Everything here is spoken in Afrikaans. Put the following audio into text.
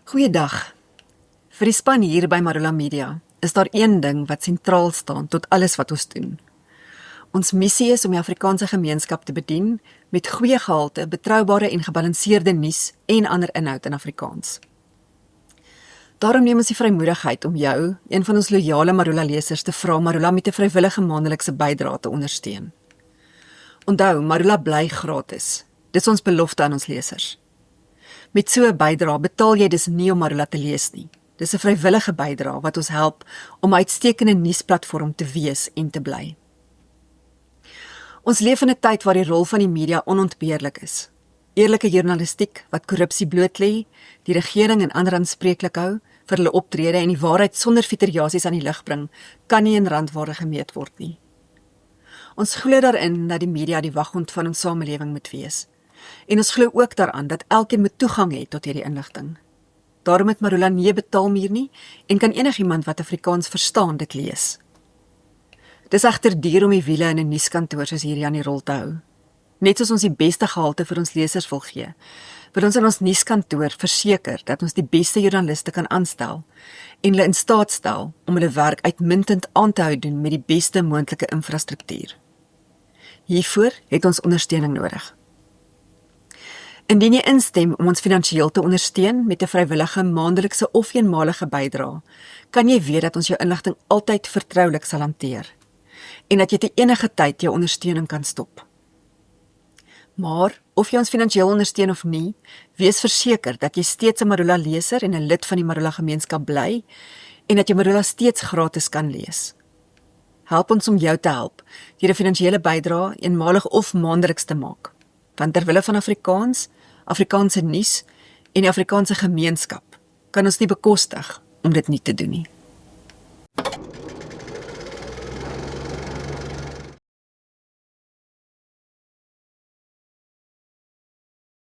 Goeiedag. Vir die span hier by Marula Media is daar een ding wat sentraal staan tot alles wat ons doen. Ons missie is om die Afrikaanse gemeenskap te bedien met goeie gehalte, betroubare en gebalanseerde nuus en ander inhoud in Afrikaans. Daarom neem ons die vrymoedigheid om jou, een van ons loyale Marula lesers, te vra Marula met 'n vrywillige maandelikse bydrae te ondersteun. Onthou, Marula bly gratis. Dis ons belofte aan ons lesers. Met so 'n bydrae betaal jy dus nie om Marula te lees nie. Dis 'n vrywillige bydrae wat ons help om 'n uitstekende nuusplatform te wees en te bly. Ons leef in 'n tyd waar die rol van die media onontbeerlik is. Eerlike journalistiek wat korrupsie blootlê, die regering en ander aanspreeklik hou vir hulle optrede en die waarheid sonder fiteriasies aan die lig bring, kan nie in randwaarde gemeet word nie. Ons glo daarin dat die media die waghond van ons samelewing moet wees. En ons glo ook daaraan dat elkeen moet toegang hê tot hierdie inligting. Daarom het Marula nie 'n betaalmuur nie en kan enigiemand wat Afrikaans verstaan dit lees. Dis egter duur om die wiele in 'n nuuskantoor soos hierdie aan die rol te hou. Net soos ons die beste gehalte vir ons lesers wil gee, wil ons in ons nuuskantoor verseker dat ons die beste joernaliste kan aanstel en hulle in staat stel om hulle werk uitmuntend aan te hou doen met die beste moontlike infrastruktuur. Hiervoor het ons ondersteuning nodig. Indien jy instem om ons finansiëel te ondersteun met 'n vrywillige maandelikse of eenmalige bydrae, kan jy weet dat ons jou inligting altyd vertroulik sal hanteer en dat jy te enige tyd jou ondersteuning kan stop. Maar, of jy ons finansiëel ondersteun of nie, wees verseker dat jy steeds 'n Marula leser en 'n lid van die Marula gemeenskap bly en dat jy Marula steeds gratis kan lees. Help ons om jou te help deur 'n finansiële bydrae eenmalig of maandeliks te maak. Want ter wille van Afrikaans, Afrikaanse nuus en die Afrikaanse gemeenskap kan ons nie bekostig om dit nie te doen nie.